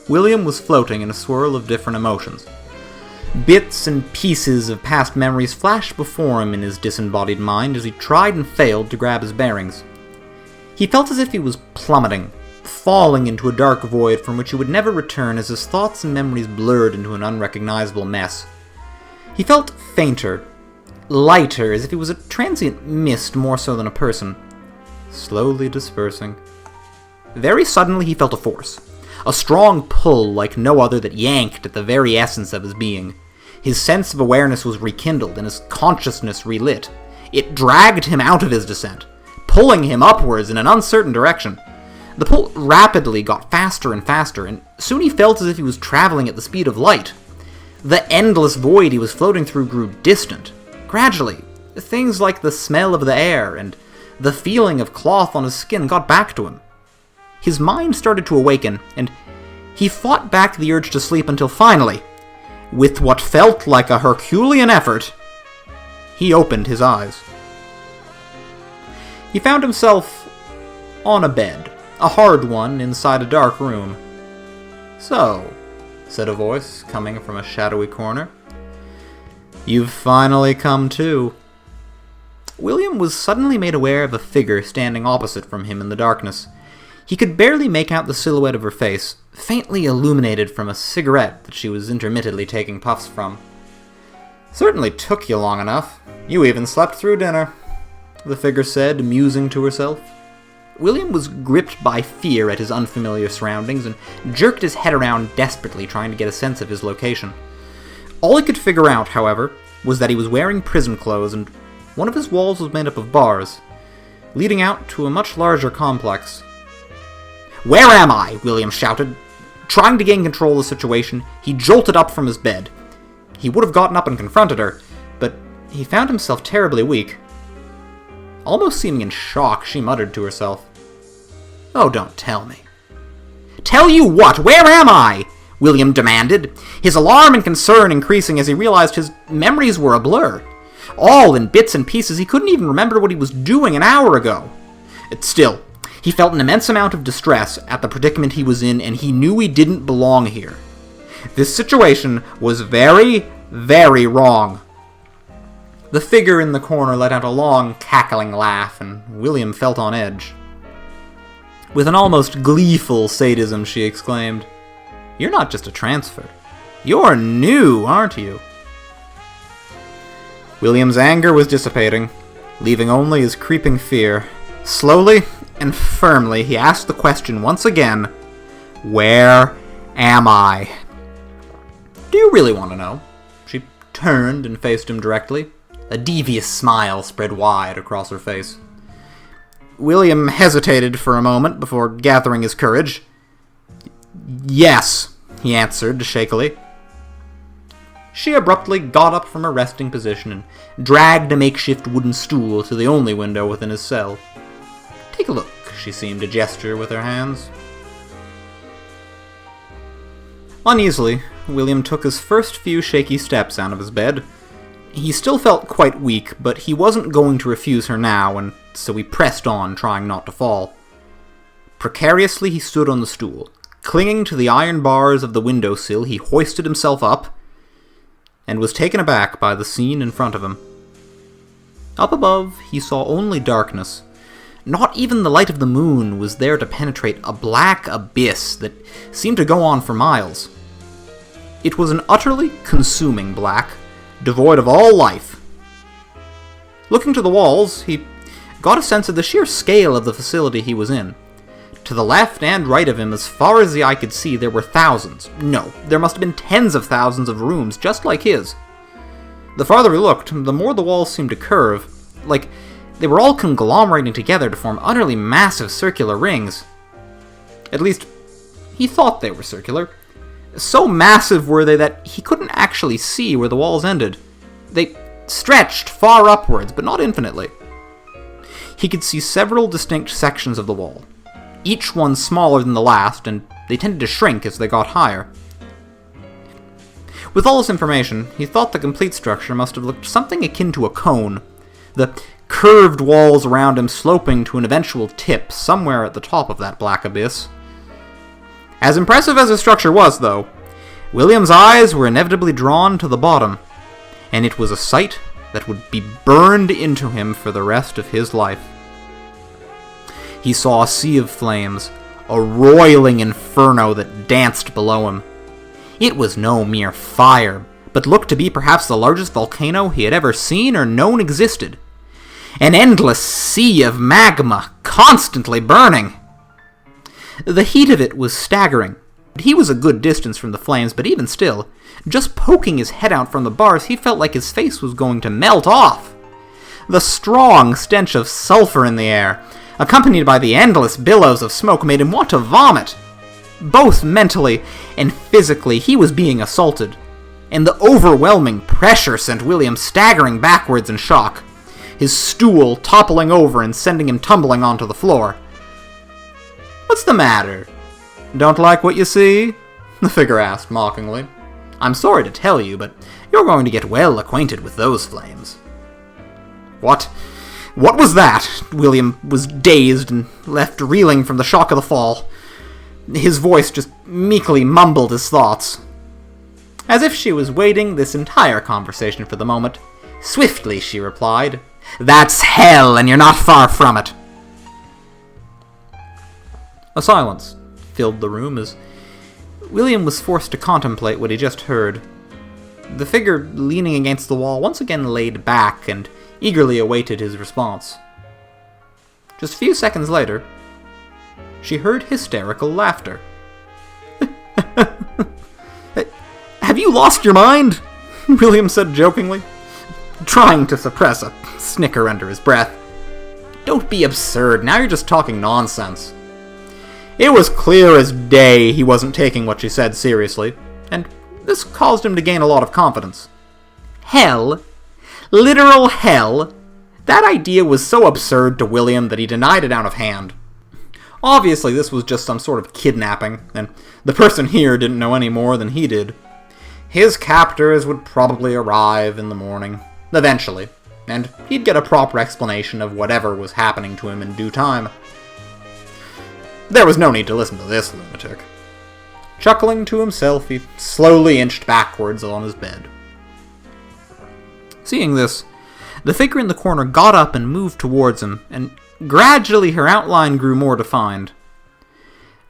William was floating in a swirl of different emotions. Bits and pieces of past memories flashed before him in his disembodied mind as he tried and failed to grab his bearings. He felt as if he was plummeting, falling into a dark void from which he would never return as his thoughts and memories blurred into an unrecognizable mess. He felt fainter, lighter, as if he was a transient mist more so than a person, slowly dispersing. Very suddenly he felt a force. A strong pull like no other that yanked at the very essence of his being. His sense of awareness was rekindled and his consciousness relit. It dragged him out of his descent, pulling him upwards in an uncertain direction. The pull rapidly got faster and faster, and soon he felt as if he was traveling at the speed of light. The endless void he was floating through grew distant. Gradually, things like the smell of the air and the feeling of cloth on his skin got back to him. His mind started to awaken, and he fought back the urge to sleep until finally, with what felt like a Herculean effort, he opened his eyes. He found himself on a bed, a hard one inside a dark room. "So," said a voice coming from a shadowy corner, "you've finally come to." William was suddenly made aware of a figure standing opposite from him in the darkness. He could barely make out the silhouette of her face, faintly illuminated from a cigarette that she was intermittently taking puffs from. "Certainly took you long enough. You even slept through dinner," the figure said, musing to herself. William was gripped by fear at his unfamiliar surroundings and jerked his head around desperately, trying to get a sense of his location. All he could figure out, however, was that he was wearing prison clothes and one of his walls was made up of bars, leading out to a much larger complex. "Where am I?" William shouted. Trying to gain control of the situation, he jolted up from his bed. He would have gotten up and confronted her, but he found himself terribly weak. Almost seeming in shock, she muttered to herself, "Oh, don't tell me." "Tell you what? Where am I?" William demanded, his alarm and concern increasing as he realized his memories were a blur. All in bits and pieces, he couldn't even remember what he was doing an hour ago. Still, he felt an immense amount of distress at the predicament he was in, and he knew he didn't belong here. This situation was very, very wrong. The figure in the corner let out a long, cackling laugh, and William felt on edge. With an almost gleeful sadism, she exclaimed, "You're not just a transfer. You're new, aren't you?" William's anger was dissipating, leaving only his creeping fear. Slowly and firmly, he asked the question once again, "Where am I?" "Do you really want to know?" She turned and faced him directly. A devious smile spread wide across her face. William hesitated for a moment before gathering his courage. "Yes," he answered shakily. She abruptly got up from her resting position and dragged a makeshift wooden stool to the only window within his cell. "Take a look," she seemed to gesture with her hands. Uneasily, William took his first few shaky steps out of his bed. He still felt quite weak, but he wasn't going to refuse her now, and so he pressed on, trying not to fall. Precariously, he stood on the stool. Clinging to the iron bars of the windowsill, he hoisted himself up, and was taken aback by the scene in front of him. Up above, he saw only darkness. Not even the light of the moon was there to penetrate a black abyss that seemed to go on for miles. It was an utterly consuming black, devoid of all life. Looking to the walls, he got a sense of the sheer scale of the facility he was in. To the left and right of him, as far as the eye could see, there were thousands. No, there must have been tens of thousands of rooms just like his. The farther he looked, the more the walls seemed to curve, like they were all conglomerating together to form utterly massive circular rings. At least, he thought they were circular. So massive were they that he couldn't actually see where the walls ended. They stretched far upwards, but not infinitely. He could see several distinct sections of the wall, each one smaller than the last, and they tended to shrink as they got higher. With all this information, he thought the complete structure must have looked something akin to a cone, the curved walls around him sloping to an eventual tip somewhere at the top of that black abyss. As impressive as his structure was, though, William's eyes were inevitably drawn to the bottom, and it was a sight that would be burned into him for the rest of his life. He saw a sea of flames, a roiling inferno that danced below him. It was no mere fire, but looked to be perhaps the largest volcano he had ever seen or known existed. An endless sea of magma, constantly burning. The heat of it was staggering. He was a good distance from the flames, but even still, just poking his head out from the bars, he felt like his face was going to melt off. The strong stench of sulfur in the air, accompanied by the endless billows of smoke, made him want to vomit. Both mentally and physically, he was being assaulted, and the overwhelming pressure sent William staggering backwards in shock, his stool toppling over and sending him tumbling onto the floor. "What's the matter? Don't like what you see?" the figure asked mockingly. "I'm sorry to tell you, but you're going to get well acquainted with those flames." What was that? William was dazed and left reeling from the shock of the fall. His voice just meekly mumbled his thoughts. As if she was waiting this entire conversation for the moment, swiftly she replied, "That's hell, and you're not far from it." A silence filled the room as William was forced to contemplate what he just heard. The figure leaning against the wall once again laid back and eagerly awaited his response. Just a few seconds later, she heard hysterical laughter. "Have you lost your mind?" William said jokingly, trying to suppress a snicker under his breath. "Don't be absurd, now you're just talking nonsense." It was clear as day he wasn't taking what she said seriously, and this caused him to gain a lot of confidence. Hell? Literal hell? That idea was so absurd to William that he denied it out of hand. Obviously, this was just some sort of kidnapping, and the person here didn't know any more than he did. His captors would probably arrive in the morning, eventually, and he'd get a proper explanation of whatever was happening to him in due time. There was no need to listen to this lunatic. Chuckling to himself, he slowly inched backwards on his bed. Seeing this, the figure in the corner got up and moved towards him, and gradually her outline grew more defined.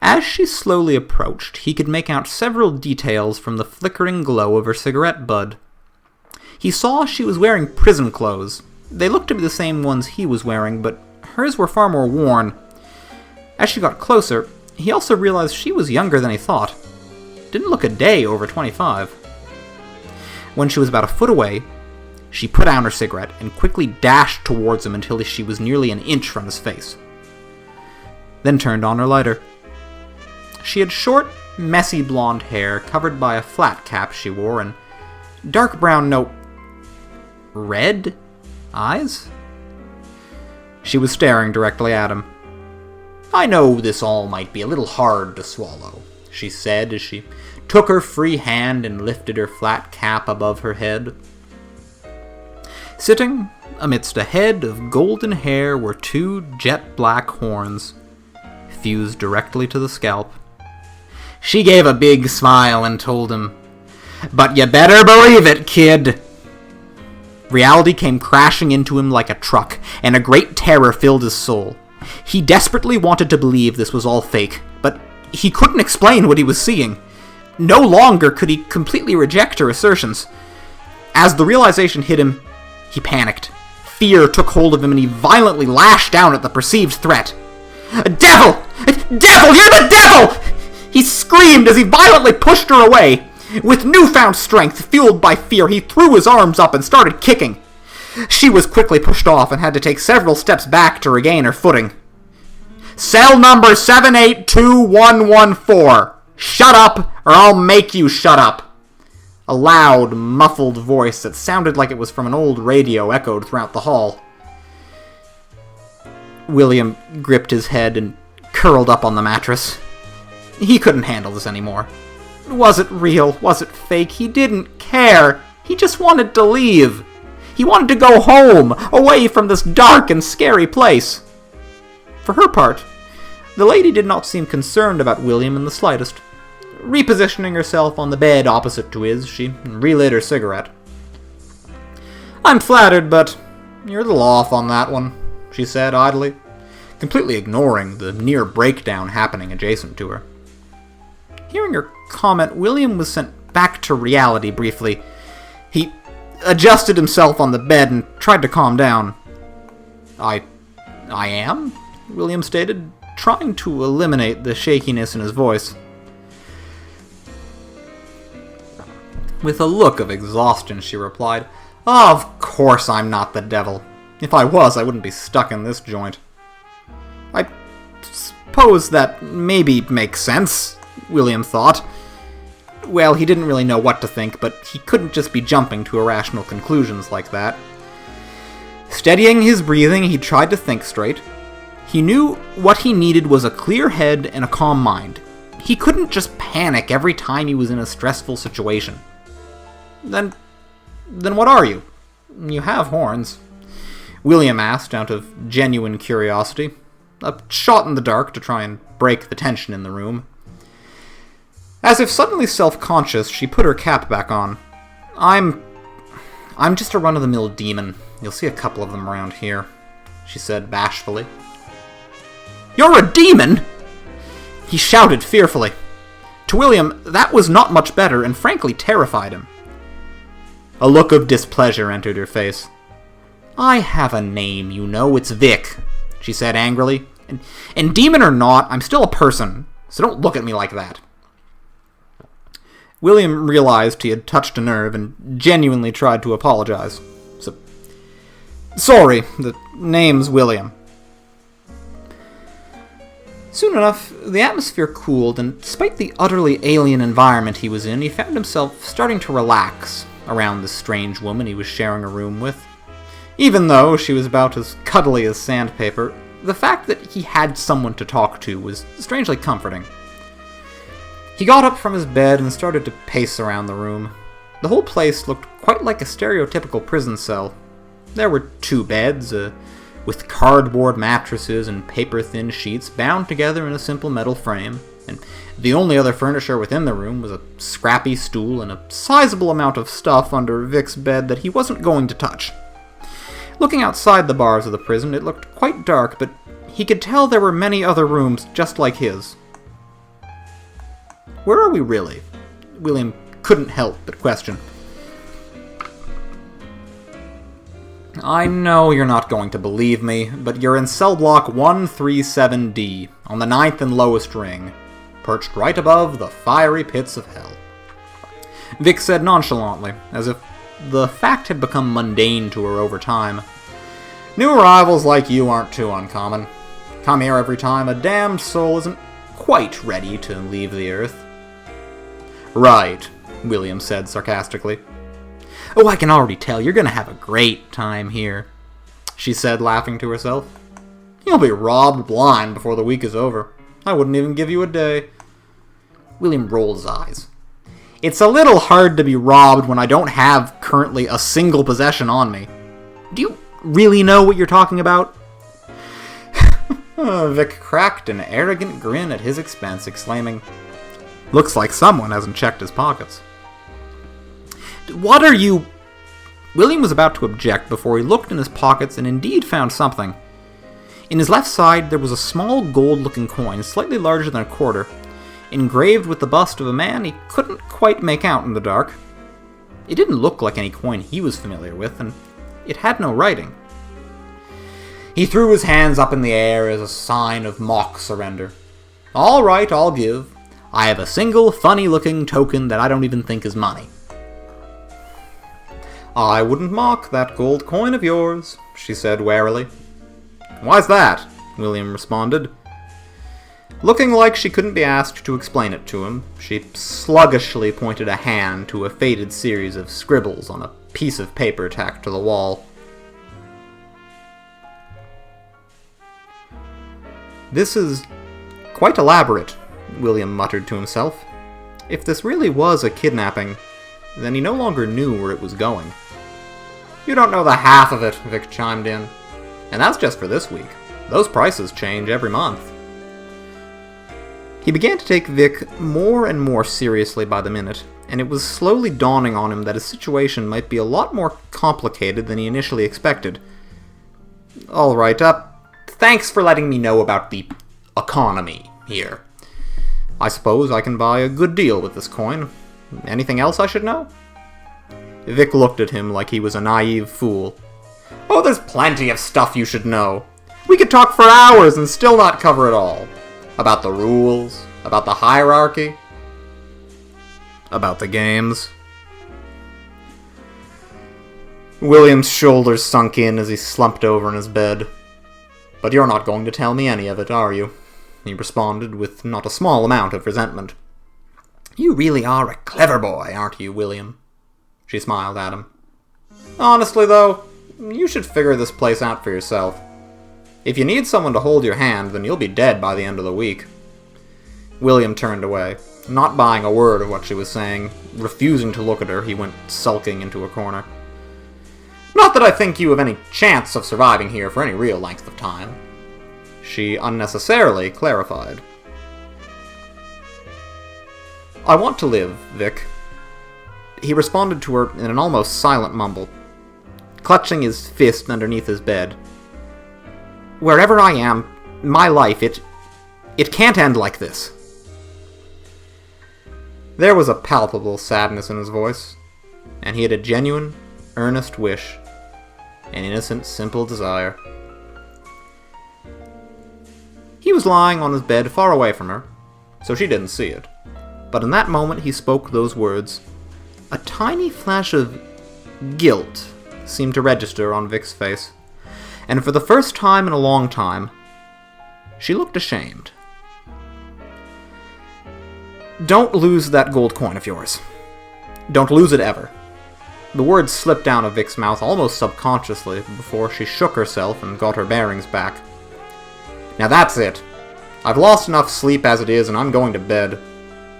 As she slowly approached, he could make out several details from the flickering glow of her cigarette butt. He saw she was wearing prison clothes. They looked to be the same ones he was wearing, but hers were far more worn. As she got closer, he also realized she was younger than he thought. Didn't look a day over 25. When she was about a foot away, she put down her cigarette and quickly dashed towards him until she was nearly an inch from his face. Then turned on her lighter. She had short, messy blonde hair covered by a flat cap she wore and dark brown red eyes? She was staring directly at him. "I know this all might be a little hard to swallow," she said as she took her free hand and lifted her flat cap above her head. Sitting amidst a head of golden hair were two jet-black horns, fused directly to the scalp. She gave a big smile and told him, "But you better believe it, kid." Reality came crashing into him like a truck, and a great terror filled his soul. He desperately wanted to believe this was all fake, but he couldn't explain what he was seeing. No longer could he completely reject her assertions. As the realization hit him, he panicked. Fear took hold of him and he violently lashed down at the perceived threat. "Devil! Devil! You're the devil!" He screamed as he violently pushed her away. With newfound strength, fueled by fear, he threw his arms up and started kicking. She was quickly pushed off and had to take several steps back to regain her footing. "Cell number 782114. Shut up, or I'll make you shut up." A loud, muffled voice that sounded like it was from an old radio echoed throughout the hall. William gripped his head and curled up on the mattress. He couldn't handle this anymore. Was it real? Was it fake? He didn't care. He just wanted to leave. He wanted to go home, away from this dark and scary place. For her part, The lady did not seem concerned about William in the slightest. Repositioning herself on the bed opposite to his, she relit her cigarette. "I'm flattered, but you're a little off on that one," she said idly, completely ignoring the near breakdown happening adjacent to her. Hearing her comment, William was sent back to reality briefly. He adjusted himself on the bed and tried to calm down. I am?" William stated, trying to eliminate the shakiness in his voice. With a look of exhaustion, she replied, "Of course I'm not the devil. If I was, I wouldn't be stuck in this joint." "I suppose that maybe makes sense," William thought. Well, he didn't really know what to think, but he couldn't just be jumping to irrational conclusions like that. Steadying his breathing, he tried to think straight. He knew what he needed was a clear head and a calm mind. He couldn't just panic every time he was in a stressful situation. Then what are you? You have horns," William asked out of genuine curiosity, a shot in the dark to try and break the tension in the room. As if suddenly self-conscious, she put her cap back on. I'm just a run-of-the-mill demon. You'll see a couple of them around here," she said bashfully. "You're a demon?" he shouted fearfully. To William, that was not much better and frankly terrified him. A look of displeasure entered her face. "I have a name, you know. It's Vic," she said angrily. And demon or not, I'm still a person, so don't look at me like that." William realized he had touched a nerve and genuinely tried to apologize. Sorry, the name's William." Soon enough, the atmosphere cooled, and despite the utterly alien environment he was in, he found himself starting to relax around this strange woman he was sharing a room with. Even though she was about as cuddly as sandpaper, the fact that he had someone to talk to was strangely comforting. He got up from his bed and started to pace around the room. The whole place looked quite like a stereotypical prison cell. There were 2 beds, with cardboard mattresses and paper-thin sheets bound together in a simple metal frame, and the only other furniture within the room was a scrappy stool and a sizable amount of stuff under Vic's bed that he wasn't going to touch. Looking outside the bars of the prison, it looked quite dark, but he could tell there were many other rooms just like his. Where are we really? William couldn't help but question. "I know you're not going to believe me, but you're in cell block 137D, on the 9th and lowest ring, perched right above the fiery pits of hell," Vic said nonchalantly, as if the fact had become mundane to her over time. "New arrivals like you aren't too uncommon. Come here every time a damned soul isn't quite ready to leave the earth." "Right," William said sarcastically. "Oh, I can already tell you're gonna have a great time here," she said, laughing to herself. "You'll be robbed blind before the week is over. I wouldn't even give you a day." William rolled his eyes. "It's a little hard to be robbed when I don't have currently a single possession on me. Do you really know what you're talking about?" Vic cracked an arrogant grin at his expense, exclaiming, "Looks like someone hasn't checked his pockets." "What are you—" William was about to object before he looked in his pockets and indeed found something. In his left side, there was a small gold-looking coin, slightly larger than a quarter, engraved with the bust of a man he couldn't quite make out in the dark. It didn't look like any coin he was familiar with, and it had no writing. He threw his hands up in the air as a sign of mock surrender. "All right, I'll give. I have a single funny-looking token that I don't even think is money." "I wouldn't mock that gold coin of yours," she said warily. "Why's that?" William responded. Looking like she couldn't be asked to explain it to him, she sluggishly pointed a hand to a faded series of scribbles on a piece of paper tacked to the wall. "This is quite elaborate," William muttered to himself. If this really was a kidnapping, then he no longer knew where it was going. "You don't know the half of it," Vic chimed in. "And that's just for this week. Those prices change every month." He began to take Vic more and more seriously by the minute, and it was slowly dawning on him that his situation might be a lot more complicated than he initially expected. Alright, thanks for letting me know about the economy here. I suppose I can buy a good deal with this coin. Anything else I should know? Vic looked at him like he was a naive fool. Oh, there's plenty of stuff you should know. We could talk for hours and still not cover it all. About the rules, about the hierarchy, about the games. William's shoulders sunk in as he slumped over in his bed. But you're not going to tell me any of it, are you? He responded with not a small amount of resentment. You really are a clever boy, aren't you, William? She smiled at him. Honestly, though, you should figure this place out for yourself. If you need someone to hold your hand, then you'll be dead by the end of the week. William turned away, not buying a word of what she was saying. Refusing to look at her, he went sulking into a corner. Not that I think you have any chance of surviving here for any real length of time, she unnecessarily clarified. I want to live, Vic. He responded to her in an almost silent mumble, clutching his fist underneath his bed. Wherever I am, my life, it can't end like this. There was a palpable sadness in his voice, and he had a genuine, earnest wish, an innocent, simple desire. He was lying on his bed far away from her, so she didn't see it. But in that moment he spoke those words, a tiny flash of guilt seemed to register on Vic's face. And for the first time in a long time, she looked ashamed. Don't lose that gold coin of yours. Don't lose it ever. The words slipped down of Vic's mouth almost subconsciously before she shook herself and got her bearings back. Now that's it. I've lost enough sleep as it is, and I'm going to bed.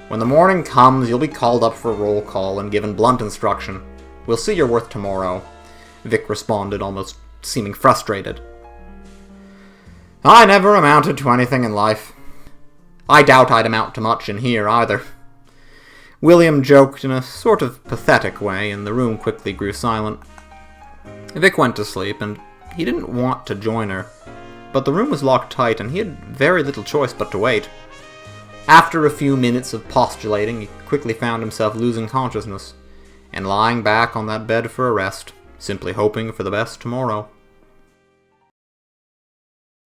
When the morning comes, you'll be called up for roll call and given blunt instruction. We'll see your worth tomorrow, Vic responded, almost seeming frustrated. I never amounted to anything in life. I doubt I'd amount to much in here, either. William joked in a sort of pathetic way, and the room quickly grew silent. Vic went to sleep, and he didn't want to join her, but the room was locked tight, and he had very little choice but to wait. After a few minutes of postulating, he quickly found himself losing consciousness, and lying back on that bed for a rest, simply hoping for the best tomorrow.